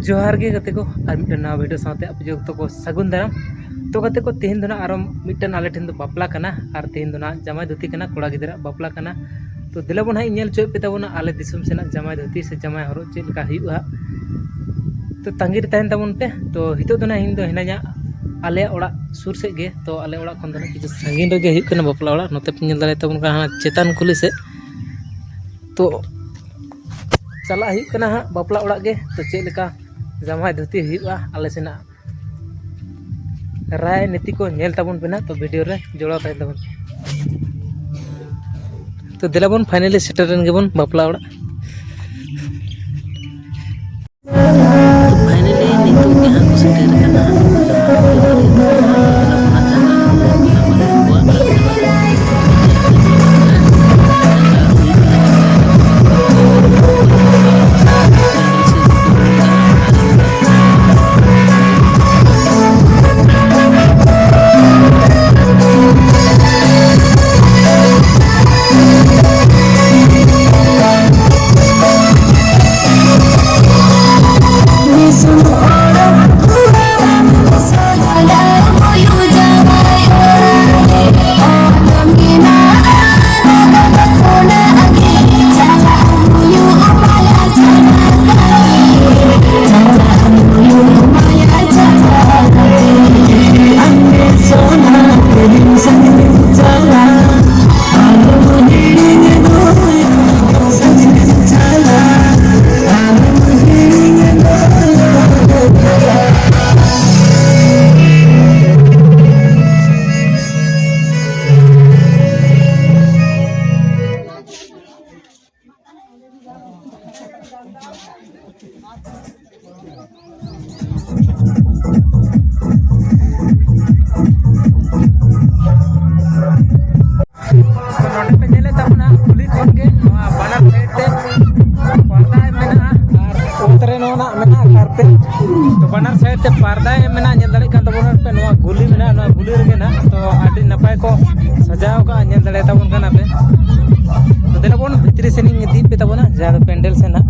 जोहार गे गते को और मिट्टन नवा वीडियो साथे आप जो को सगुन दाराम तो गते को तेहन दो ना आरो मिट्टन आले ठेन दो बापला कना और तेहन दो ना जमाई धोती कना कोड़ा गिदरा बापला कना तो दिलबन हाई नेल चोय पे ताबोना आले दिसम सेना जमाई धोती से जमाई हरो चेद लका हुआ तो तंगीर तहन ताबोन पे तो हितो दो ना इन दो हिनाया आले ओड़ा सुर से गे तो आले ओड़ा खन दो ना किछु संगीन रे गे हुई कना बापला ओड़ा नते पे नेल दाले ताबोन का चेतन खुली से तो चला हुई कना हा बापला ओड़ा गे तो चेद लका जमाई धोती हुआ आले सेना राय नीति को नेल ताबोन पे ना तो वीडियो रे जोड़ा तहन ताबोन तो दिलाबन फाइनली सेटरन गेबन बापला ओड़ा तो फाइनली नितो जहां को सेटर करना तो बनार साइड ते पर्दा मेना नेल दाड़े कान तबोन पे नवा गुली मेना नवा गुली रे ना तो आडी नपाय को सजाव का नेल दाड़े तबोन काना पे तो देलाबोन भितरी सेनिंग दी पे तबोना जहां पेंडल से ना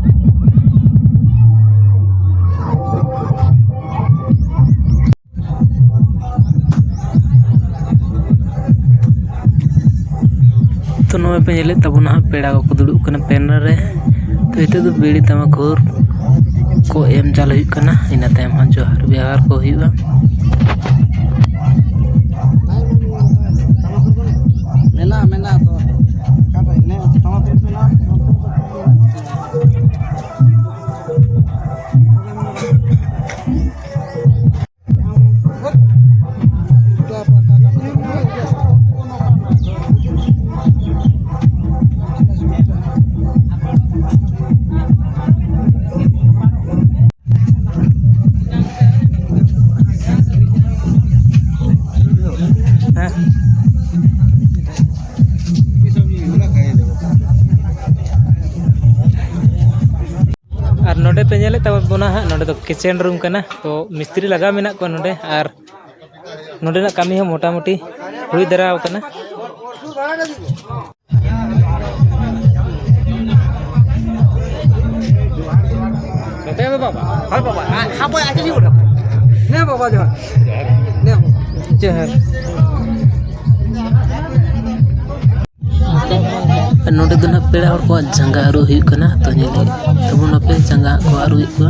तो नवा पे नेले तबोना पेड़ा को दुड़ुब कना पेनर रे तो इते तो बीड़ी तमाखुर को एम चाल हुई कना इना तायम हाँ जोहार बिहार को हुआ मेना मेना तो काटा ने टमाटर मेना और नोडे पे नेले तबोना हाँ नोडे तो किचन रूम कना तो मिस्त्री लगा मेना को नोडे और नोडे ना कामी हो मोटा मोटी हुई दराव कना नोडे बाबा हाय बाबा हां बोय आके उठा ने बाबा जोहार ने जोहार नोडे दो ना पेड़ा और को जंगा आरो हुई कना तो नेले तबोना पे जंगा को आरो हुई को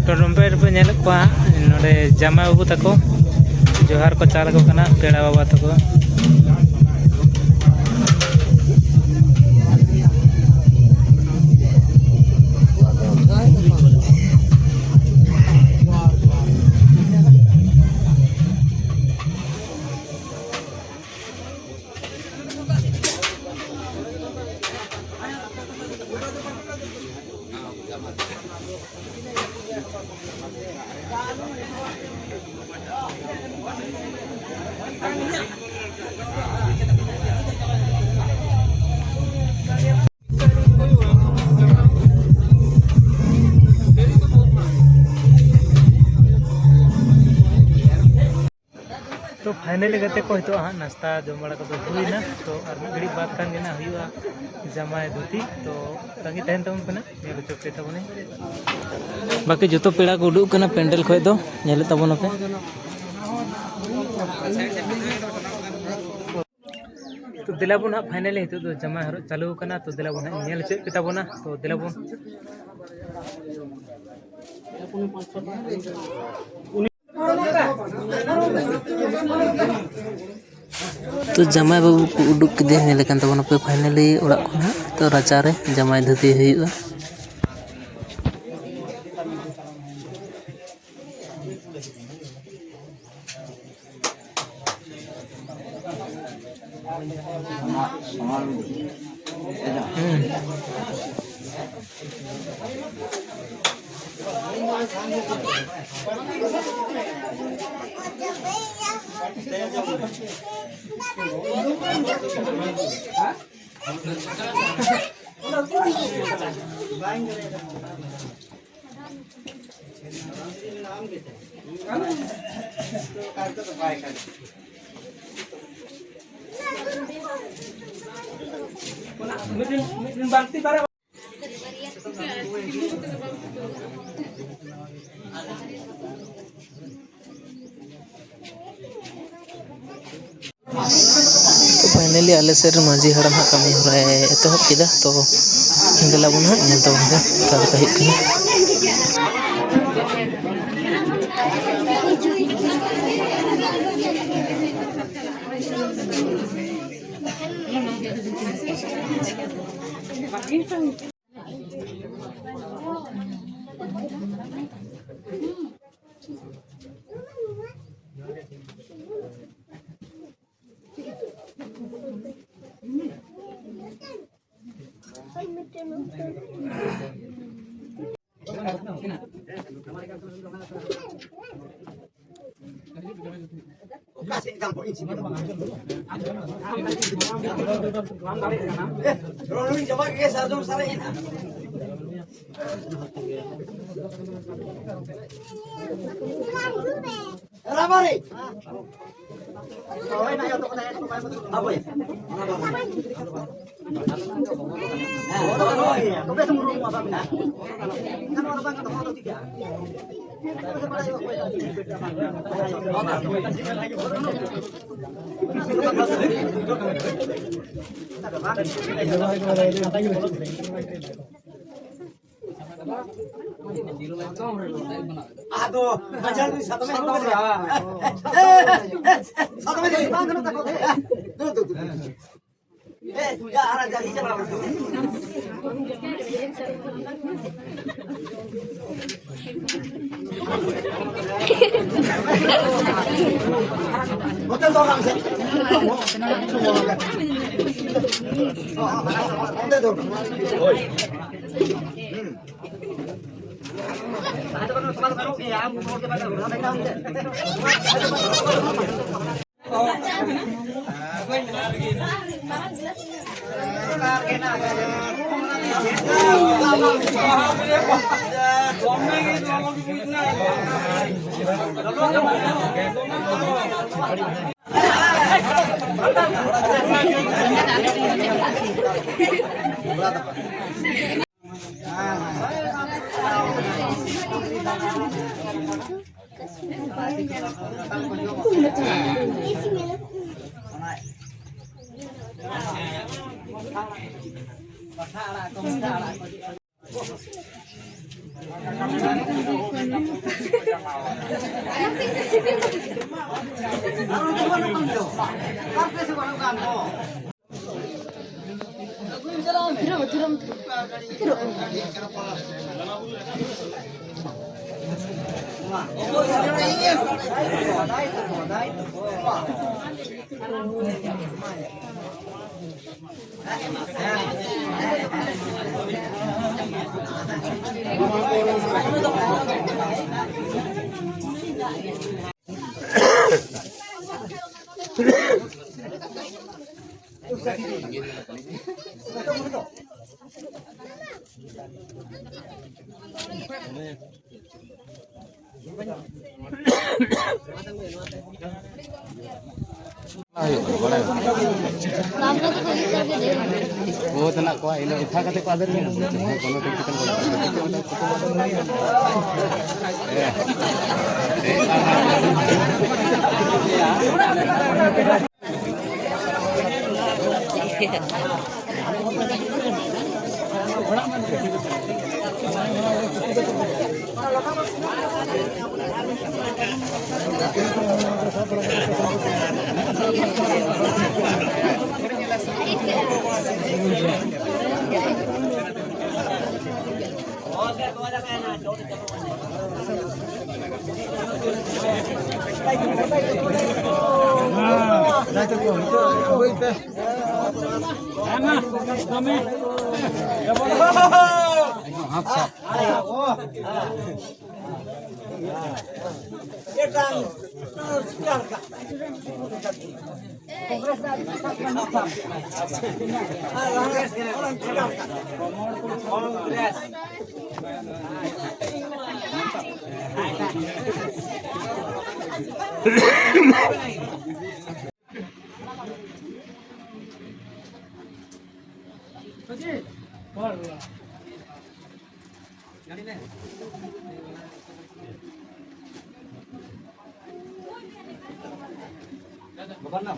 तो रुम्पेर पे नेल को नोडे जमा बाबू तको जोहार को चाल को कना पेड़ा बाबा तको तो फाइनली गते को हितो हाँ नाश्ता जम बड़ा को हुईना तो और घड़ी बात कान गेना हुआ जमाय धुती तो तंगी तहन तबन कना नेल चोके तबने बाकी जतो पेड़ा को उडुक कना पेंडल खय दो नेल तबन पे तो दिलाबुन हाँ फाइनली हितो तो जमाय हरो चालू कना तो दिलाबुन हाँ नेल चोके तबना तो दिलाबुन तो जमाय बाबू को उडुक के नेलेकन तबन पे फाइनली ओड़ा खुना तो राचारे जमाय धुती हुआ तो फाइनली आले सर माझी हड़म हाँ कमी हो रहा है एतहब किदा तो गलाबुन हाँ नेल तबन पे तार का हित कना वो तना को इले उठा करते को आदर में कोनो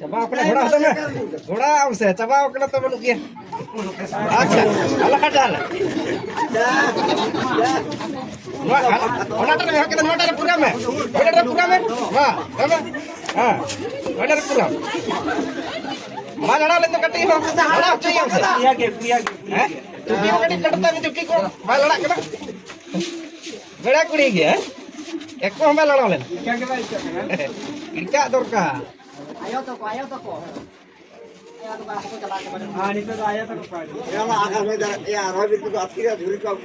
coba aku nak घोड़ा उसे coba aku nak teman dia अच्छा अल्लाह kadal होना तो नहीं kita होना तो पूरा में हां हां होना तो पूरा मां लड़ा ले तो कटी हो लड़ा चाहिए उसे पिया के हैं चुकी को कटी कटता है चुकी को मां लड़ा के गड़ा कुड़ी गया एक को हमें लड़ा ले क्या के भाई क्या दरकार ayo toko ya to ko aku jalan ke mana ah itu tuh ayo toko ya lah akan medan ya Robin itu akhirnya duri kau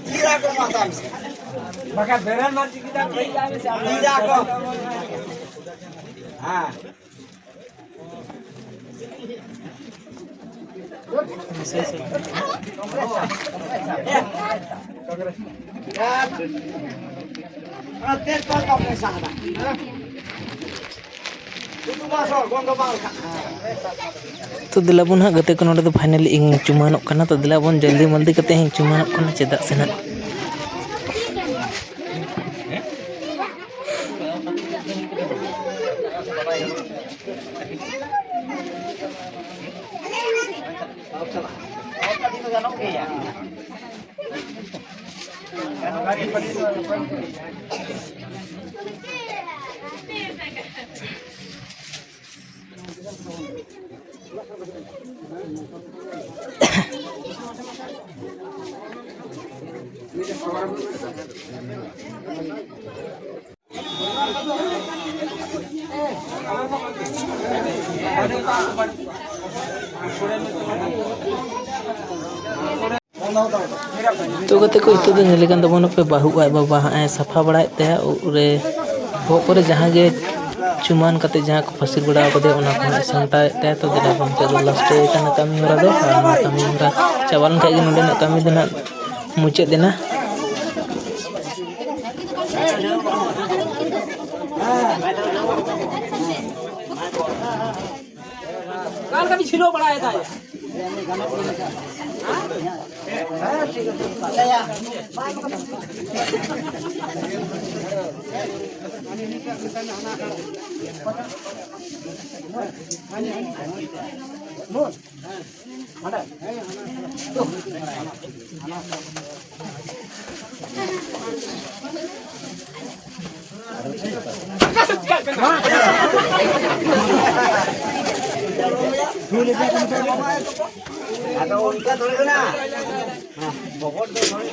Jira ko matan. Maka beran mati kita jira ko. Ah. Ates ko ka pesa na. तो दिलाबन हाँ गते को नोडे तो finally in चुमानों करना तो दिलाबन जल्दी मल्दी कते हैं चुमानों करना चेदा से ना तो गते को इतो दिन लेकिन तबन पे बाहु आय बाबा आए सफा बड़ाय ते उरे भोग करे जहां गे चुमान कते जहां को फसिल बड़ा कदे ओना को संता ते तो दिला बन पे लास्ट कना कमी हरा दो कमी हरा चावल के नोडे ना कमी देना मुचे देना काल कभी छिलो बड़ाया था Ada unika thodi na. Bobot do thodi.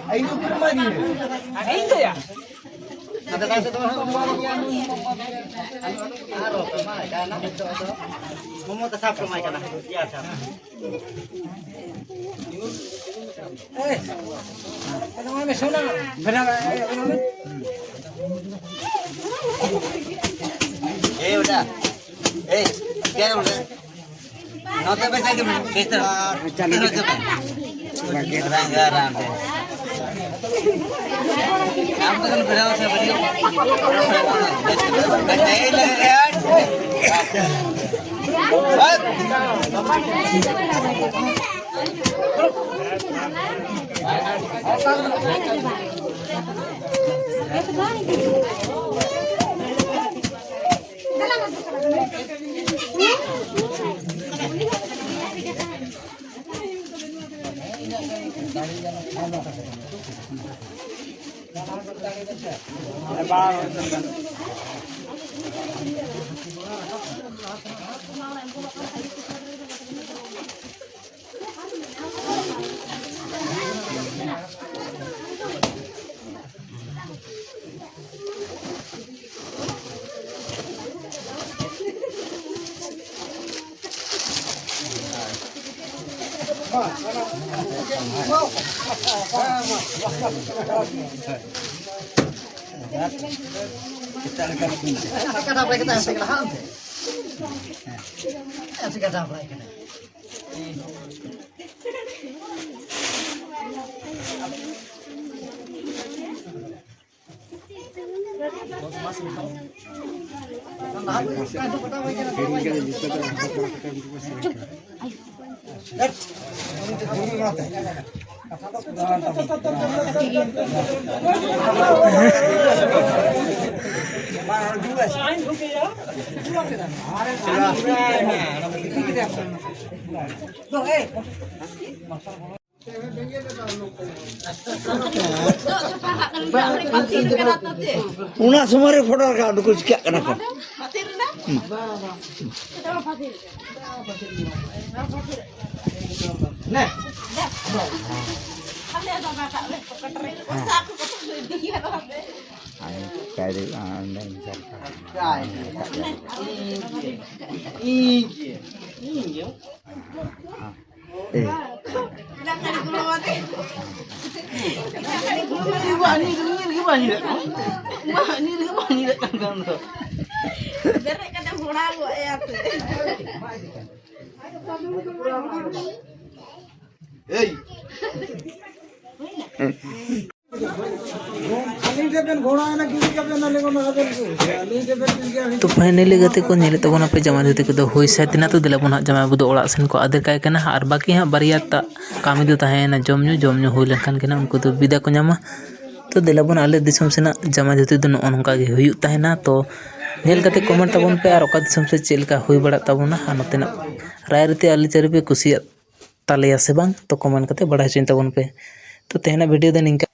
Ayo ke rumah ni. Itu ya. Ada kasih tu aro kemai kana itu. Momo tetap kemai kana. Ya sama. Ano may sona? Udah. क्या बोल रहे? नौते पैसे के किस तरह? चालीस रुपए। बाकी आराम से। आप तो फिर से बढ़िया। नहीं लगे यार। Una semua foto kan aku cek kenapa? Nah. तो फाइनली गते को नेले तबना पे जमा धुती को दो होई सातिना तो दिला बना जमा बुदो ओड़ा सेन को आदर काय कना और बाकी हां बारिया ता कामी दो ताहेना जमन्यू होई लखन केना उनको तो विदा को न्यामा तो दिला बना आले दिसम सेना जमा धुती दो नोनका गे हुयु ताहेना तो नेल कते कमेंट तबन पे और ओका दिसम से चेलका होई बड़ा तबना आ नतेना राय रते आली चरी पे कुसिया तालेया से बांग तो कमेंट कते बड़ा चिंता तबन पे तो तेना वीडियो दे निका